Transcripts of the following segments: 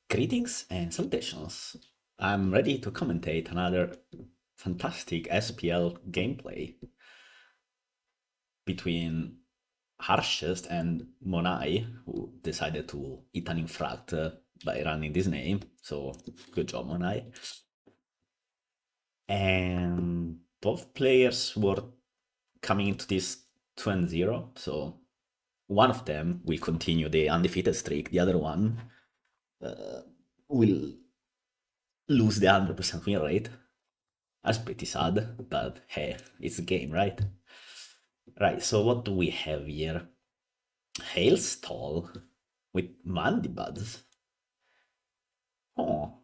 Greetings and salutations. I'm ready to commentate another fantastic SPL gameplay between Harshest and Monai, who decided to eat an infract by running this name. So good job, Monai. And both players were coming into this 2-0. So one of them will continue the undefeated streak. The other one uh, will lose the 100% win rate. That's pretty sad, but hey, it's a game, right? Right, so what do we have here? Hailstall with Mandibuds. Oh,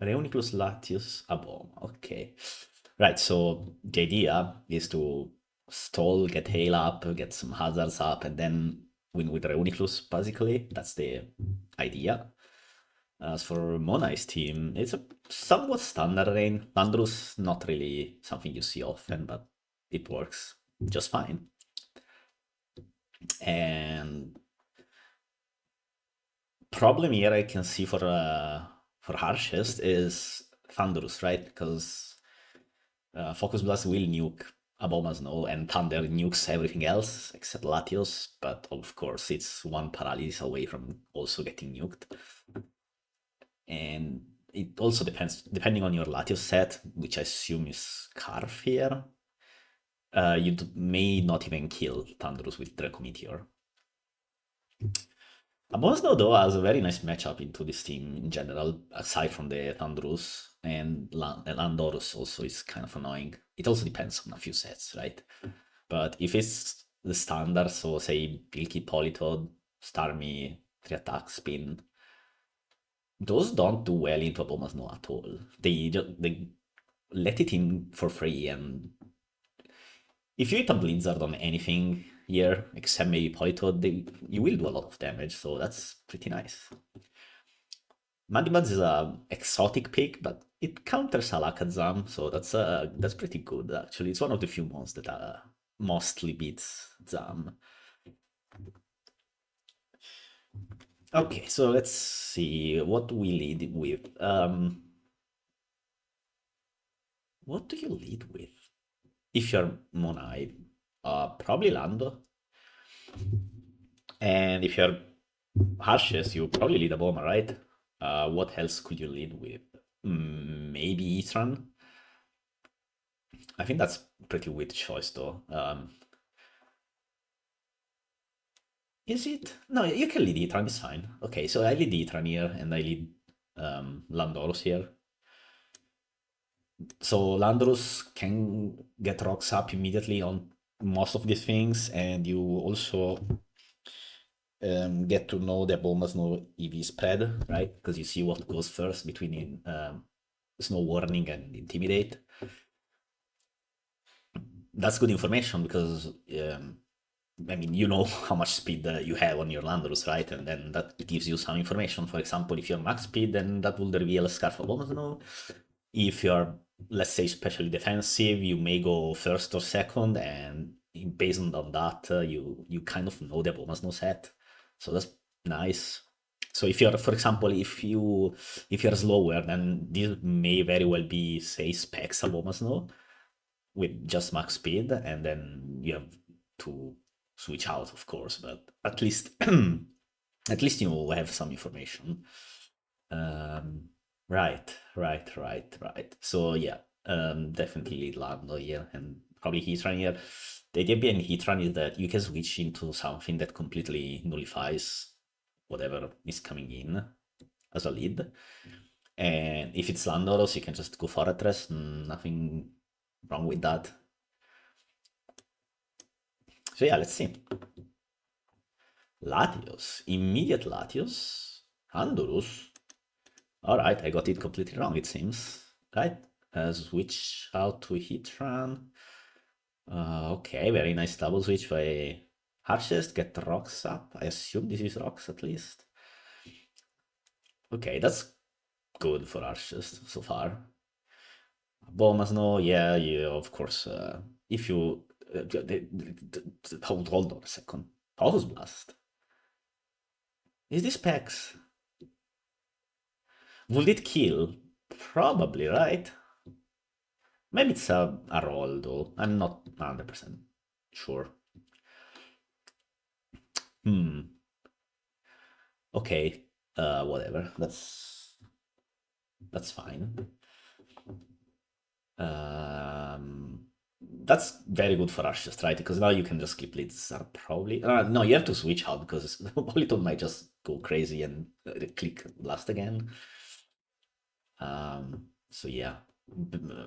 Reuniclus Latius Abom. Okay. Right, so the idea is to stall, get Hail up, get some hazards up, and then win with Reuniclus, basically. That's the idea. As for Monai's team, it's a somewhat standard lane. Landorus, not really something you see often, but it works just fine. And problem here I can see for Harshest is Thunderous, right? Because Focus Blast will nuke Abomasnow, and Thunder nukes everything else except Latios, but of course it's one paralysis away from also getting nuked. And it also depends, depending on your Latios set, which I assume is Scarf here, you may not even kill Thunderous with Draco Meteor. Abomasnow, though, has a very nice matchup into this team in general, aside from the Thunderous, and Landorus also is kind of annoying. It also depends on a few sets, right? But if it's the standard, so say Bilky, Politoed, Starmie, 3 attack, Spin, those don't do well into Abomasnow at all. They let it in for free, and if you hit a Blizzard on anything here, except maybe Politoed, you will do a lot of damage, so that's pretty nice. Mandibuds is a exotic pick, but it counters Alakazam, so that's pretty good actually. It's one of the few mons that mostly beats Zam. Okay, so let's see what we lead with. What do you lead with? If you're Monai, probably Lando. And if you're Harshes, you probably lead a Bomber, right? What else could you lead with? Maybe Etran? I think that's a pretty weird choice though. Is it? No, you can lead Etran, it's fine. Okay, so I lead Etran here and I lead Landorus here. So Landorus can get rocks up immediately on most of these things, and you also get to know the Abomasnow EV spread, right? Because you see what goes first between Snow Warning and Intimidate. That's good information because I mean, you know how much speed you have on your Landorus, right? And then that gives you some information. For example, if you're max speed, then that will reveal a Scarf of Abomasnow. If you're, let's say, especially defensive, you may go first or second, and based on that, you kind of know the Abomasnow set. So that's nice. So if you're, for example, if you're slower, then this may very well be, say, Specs Abomasnow with just max speed, and then you have to switch out, of course, but at least at least you have some information. Um, right. So yeah, definitely Lando here, and probably Heatran here. The idea behind Heatran is that you can switch into something that completely nullifies whatever is coming in as a lead. And if it's Landoros, you can just go Fortress, nothing wrong with that. So yeah, let's see. Latios, immediate Latios, Andorus. Alright, I got it completely wrong, it seems. Right? Switch out to Heatran. Okay, very nice double switch by Harshest. Get rocks up. I assume this is rocks at least. Okay, that's good for Harshest so far. Bomasno, yeah, of course. If you hold on a second. Pulse Blast. Is this PAX? Would it kill? Probably, right? Maybe it's a roll though. I'm not 100% sure. Hmm. Okay. Whatever. That's fine. Um, that's very good for harshest, right? Because now you can just keep leads are probably. No, you have to switch out because Polito might just go crazy and click blast again. So yeah,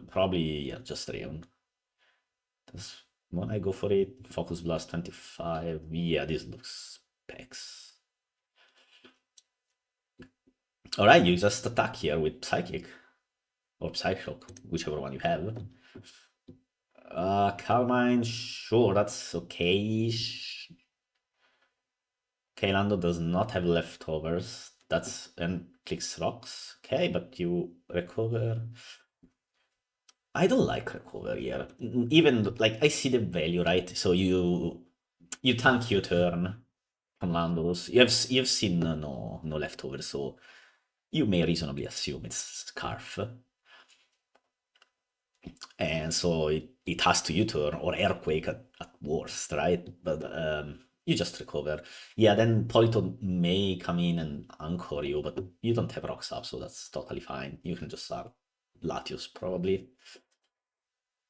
probably yeah, just Rayon. Does when I go for it, focus blast 25. Yeah, this looks pecs. All right, you just attack here with psychic or psych shock, whichever one you have. Carmine, sure, that's okay. Kaylando does not have leftovers. That's and clicks rocks. Okay, but you recover. I don't like recover here. Even like I see the value, right? So you tank your turn from Landos. You've seen no leftovers, so you may reasonably assume it's Scarf. And so it has to U-turn or Earthquake at worst, right? But you just recover. Yeah, then Polito may come in and anchor you, but you don't have rocks up, so that's totally fine. You can just start Latius probably.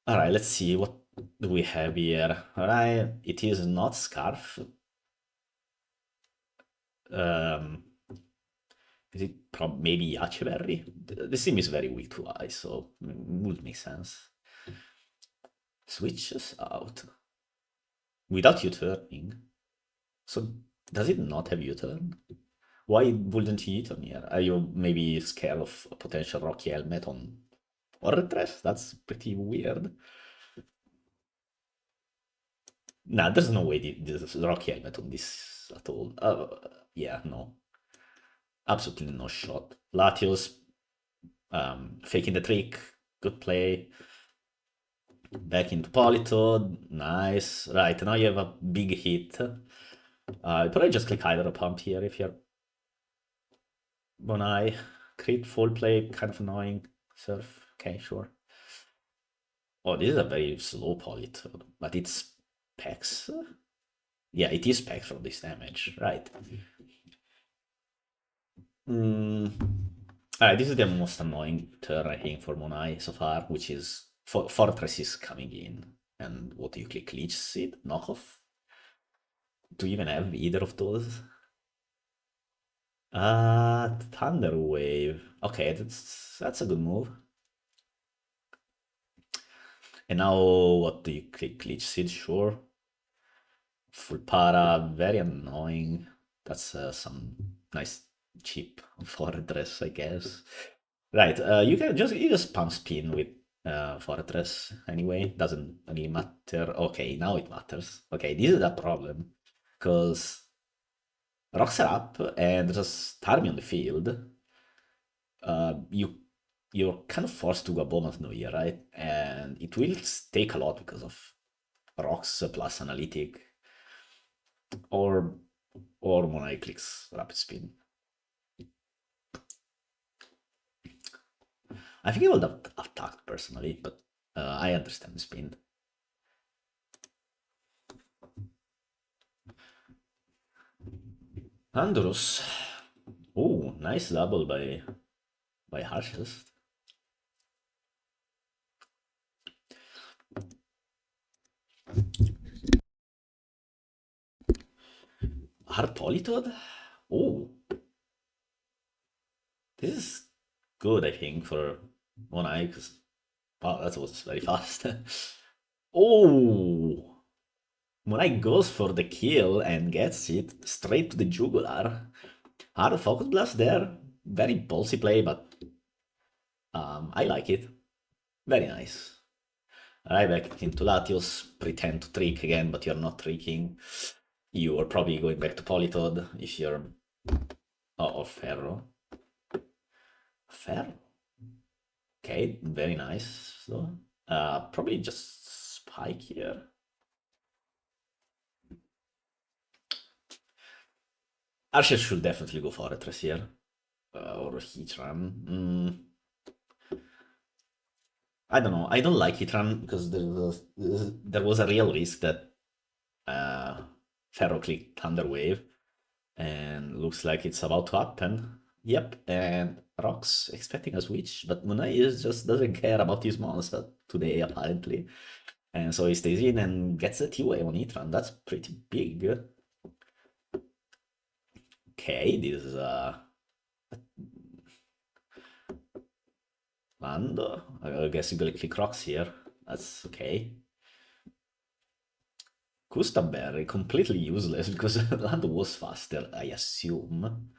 All right, let's see what do we have here. All right, it is not Scarf. Um, is it maybe Yachiberry? The sim is very weak to ice, so would make sense. Switches out without you turning. So does it not have U-turn? Why wouldn't you U-turn here? Are you maybe scared of a potential Rocky helmet on Fortress? That's pretty weird. Nah, there's no way there's a Rocky helmet on this at all. Yeah, no. Absolutely no shot. Latios faking the trick. Good play. Back into Polito. Nice. Right, now you have a big hit. Probably just click either a pump here if you're Monai. Crit full play, kind of annoying. Surf. Okay, sure. Oh, this is a very slow polit, but it's Pex. Yeah, it is Pex from this damage, right? Mm. Alright, this is the most annoying turn I think for Monai so far, which is Fortress is coming in. And what do you click? Leech Seed? Knockoff? Do you even have either of those? Thunder Wave. Okay, that's a good move. And now what do you click? Leech Seed? Sure. Full para, very annoying. That's some nice cheap fortress, I guess. Right, you just pump spin with fortress anyway. Doesn't really matter. Okay, now it matters. Okay, this is a problem because rocks are up and there's army on the field. You're kind of forced to go bonus no here, right? And it will take a lot because of rocks plus analytic or Monai clicks rapid spin. I think I would have attacked personally, but I understand the spin. Andros. Oh, nice double by harshest. Hard Politoed? Oh, this is good, I think, for Monai, because wow, that was very fast. Oh, Monai goes for the kill and gets it straight to the jugular. Hard focus blast there. Very ballsy play, but I like it. Very nice. Right back into Latios, pretend to trick again, but you're not tricking. You are probably going back to Politoed if you're. Oh, or Ferro. Ferro? Okay, very nice. So, probably just Spike here. Archer should definitely go for Fortress here. or Heatran. I don't know. I don't like Heatran because there was a real risk that uh, Ferro clicked Thunder Wave, and looks like it's about to happen. Yep, and Rock's expecting a switch, but Monai is just doesn't care about his monster today, apparently. And so he stays in and gets a T-Wave on Heatran. That's pretty big. Okay, this is Lando. I guess you gonna click rocks here. That's okay. Berry completely useless because Lando was faster, I assume.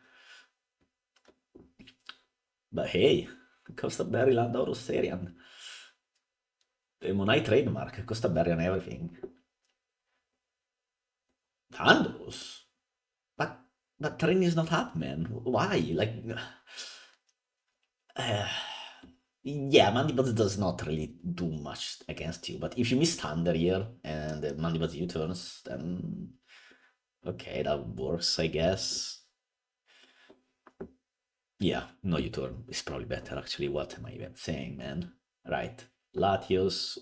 But hey, Berry, Lando, Rosarian. The Monai trademark, Berry on everything. Thunders? But train is not up, man. Why? Like, uh, yeah, Mandibuds does not really do much against you, but if you miss Thunder here and the Mandibuds U-turns, then okay, that works, I guess. Yeah, no U-turn is probably better, actually. What am I even saying, man? Right. Latios,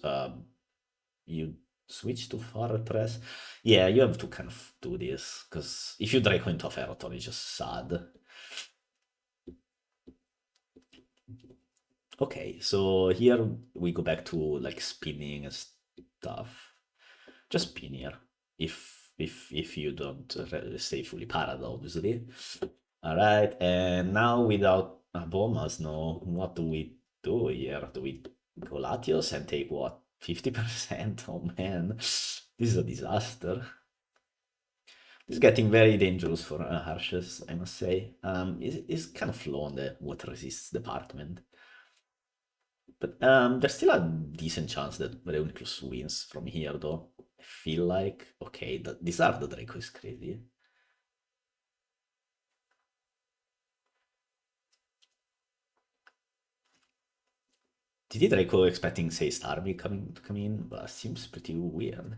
you switch to Fortress. Yeah, you have to kind of do this, because if you Draco into a Ferrothorn, it's just sad. Okay, so here we go back to like spinning and stuff. Just spin here, if you don't stay fully parad, obviously. All right, and now without Abomas, no, what do we do here? Do we go Latios and take what, 50%? Oh man, this is a disaster. It's getting very dangerous for Harshest, I must say. It's kind of low on the water resists department. But there's still a decent chance that Reuniclus wins from here, though. I feel like, okay, this Arda Draco is crazy. DD Draco expecting, say, Starmie to come in, but seems pretty weird.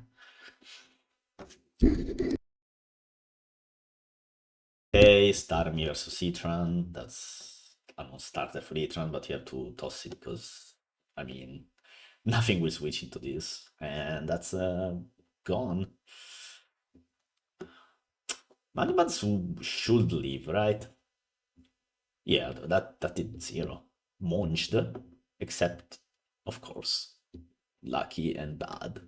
Okay, Starmie versus Heatran. That's a non-starter for Heatran, but you have to toss it because, I mean, nothing will switch into this, and that's gone. Manimans should leave, right? Yeah, that did zero. Munched, except, of course, lucky and bad.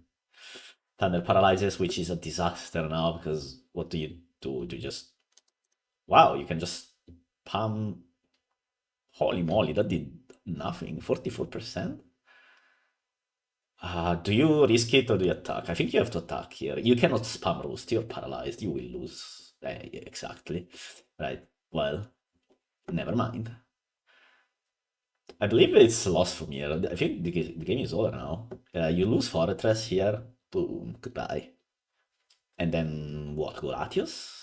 Thunder paralyzes, which is a disaster now, because what do you do? Do you just... Wow, you can just palm... Holy moly, that did nothing. 44%? Do you risk it or do you attack? I think you have to attack here. You cannot spam roost, you're paralyzed, you will lose. Yeah, exactly. Right, well, never mind. I believe it's lost from here. I think the game is over now. You lose Fortress here. Boom, goodbye. And then what? Goratius?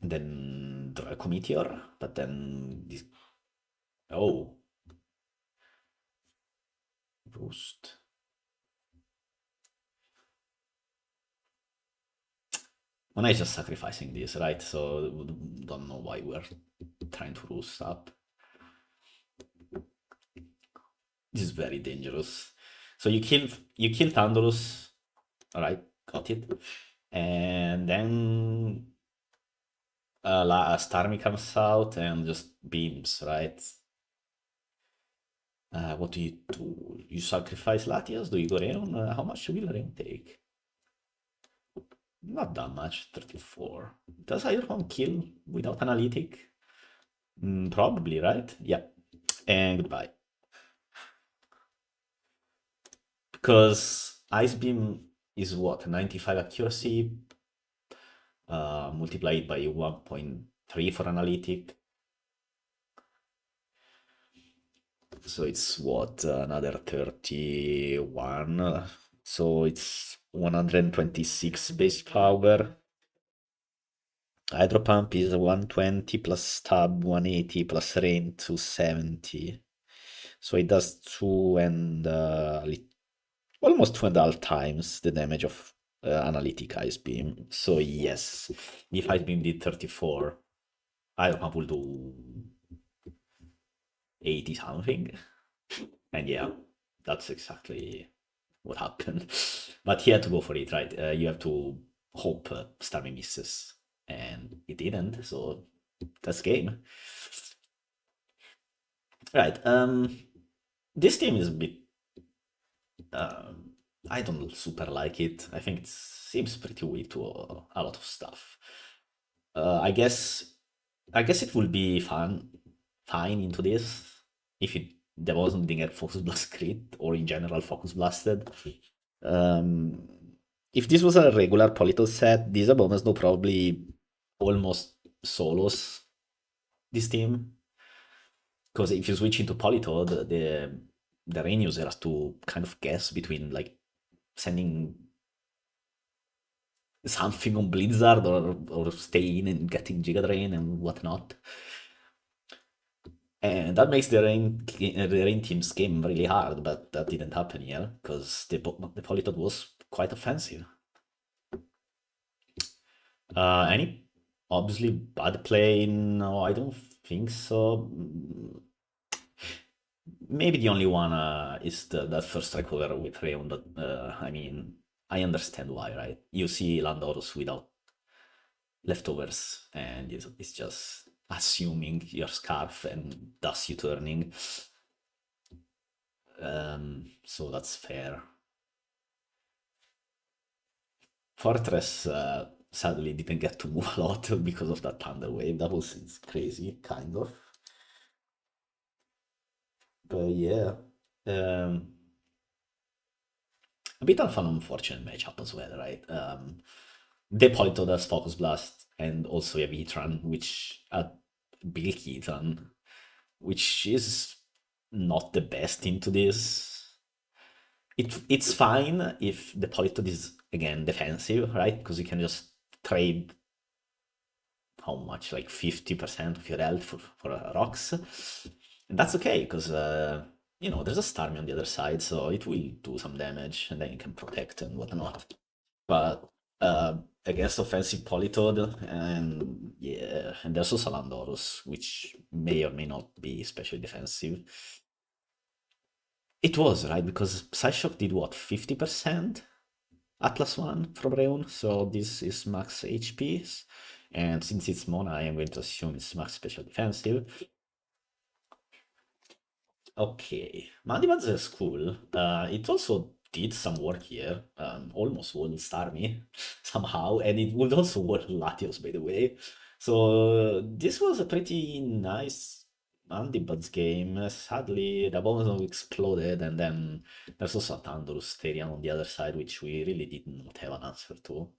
And then Draco Meteor? But then this... Oh. Roost. Monai is just sacrificing this, right? So don't know why we're trying to roost up. This is very dangerous. So you kill Thundurus. Alright, got it. And then Starmie comes out and just beams, right? What do? You sacrifice Latias? Do you go Reon? How much will Reon take? Not that much, 34. Does Iron kill without analytic? Probably, right? Yeah. And goodbye. Because Ice Beam is what? 95 accuracy, multiplied by 1.3 for analytic. So it's what? Another 31. So it's 126 base power. Hydro Pump is 120 plus Stab 180 plus Rain 270. So it does 2 and almost 2.5 times the damage of analytic ice beam. So yes, if ice beam did 34, iron pump will do 80 something. And yeah, that's exactly what happened. But he had to go for it, right? You have to hope Starmie misses, and it didn't. So that's game. Right. This team is a bit. Um, I don't super like it. I think it seems pretty weak to a lot of stuff. I guess. I guess it will be fine into this if it there wasn't didn't get Focus Blast crit or in general Focus Blasted. Um, if this was a regular Polito set, these Abomas no probably almost solos this team. Because if you switch into Polito, the rain user has to kind of guess between like sending something on Blizzard or stay in and getting Giga Drain and whatnot. And that makes the rain team's game really hard, but that didn't happen here because the Politoed was quite offensive. Any obviously bad play? No, I don't think so. Maybe the only one is that first strike over with Rayon. That I mean, I understand why, right? You see Landorus without leftovers, and it's just assuming your scarf and thus you turning. So that's fair. Fortress sadly didn't get to move a lot because of that thunder wave. That was crazy, kind of. But yeah, um, a bit of an unfortunate matchup as well, right? They pointed us Focus Blast and also a Vitran, which Bill Keaton, which is not the best into this. It's fine if the Politoed is again defensive, right? Because you can just trade how much, like 50% of your health for rocks. And that's okay, because, there's a Starmie on the other side, so it will do some damage, and then you can protect and whatnot. But against offensive Politoed, and yeah, and there's also Salandorus, which may or may not be especially defensive. It was, right, because Psyshock did what, 50%? Atlas one from Reun, so this is max HPs. And since it's Monai, I'm going to assume it's max special defensive. Okay, Mandiban's is cool. It also did some work here, almost won Starmie somehow, and it would also work Latios, by the way. So this was a pretty nice Mandibud's game. Sadly, the bomb exploded, and then there's also a Thunderous Therian on the other side, which we really did not have an answer to.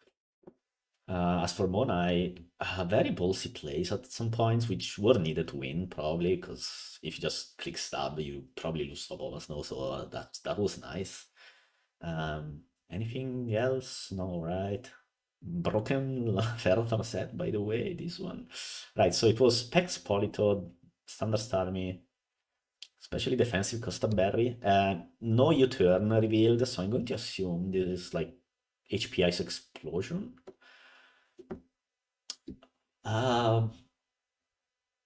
As for Monai, very ballsy plays at some points, which were needed to win, probably, because if you just click stab, you probably lose the bonus now, so that was nice. Anything else? No, right? Broken Ferrotham set, by the way, this one. Right, so it was Pex Politoed, Standard Starmie, especially defensive Costa Berry. No U-turn revealed, so I'm going to assume this is like HP Ice Explosion. Um,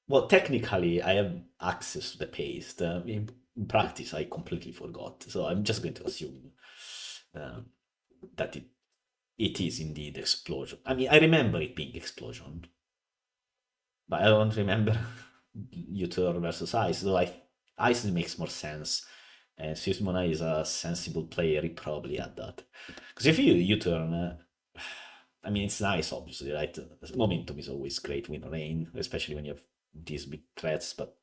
well, technically, I have access to the paste. In practice, I completely forgot. So I'm just going to assume um, that it is indeed explosion. I mean, I remember it being explosion, but I don't remember U-turn versus ice. So ice makes more sense. And Sysmona is a sensible player. He probably had that. Because if you U-turn, I mean, it's nice, obviously, right? Momentum is always great with rain, especially when you have these big threats, but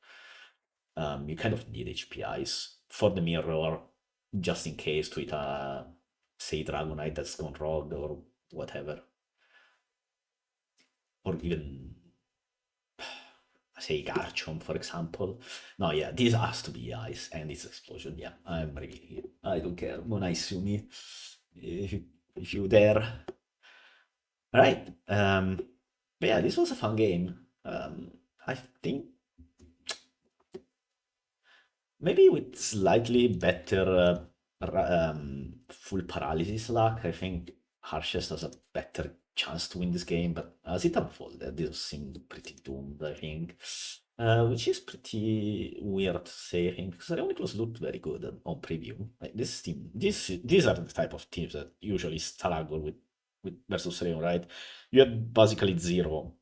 you kind of need HPIs for the mirror, just in case to hit a, say, Dragonite that's gone rogue or whatever. Or even, say, Garchomp, for example. No, yeah, this has to be ice, and it's explosion. Yeah, I'm revealing it. I don't care. Monai Sumi, if you dare. All right. But yeah, this was a fun game. I think maybe with slightly better full paralysis luck, I think Harshest has a better chance to win this game, but as it unfolded, this seemed pretty doomed, I think. Which is pretty weird to say, I think, because Ironicus looked very good on preview. Like this team, these are the type of teams that usually struggle with versus Real, right? You have basically zero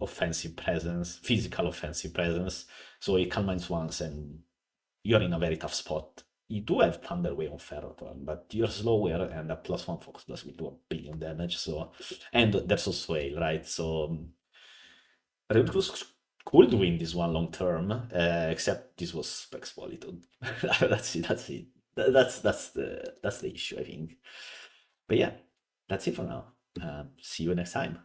offensive presence, physical offensive presence. So you can minus once and you're in a very tough spot. You do have Thunderwave on Ferrothorn, but you're slower and a +1 Focus Blast will do a billion damage. So, and there's also Swale, right? So Recluse could win this one long term, except this was Specs Politon. That's it. That's it. That's the issue, I think. But yeah, that's it for now. See you next time.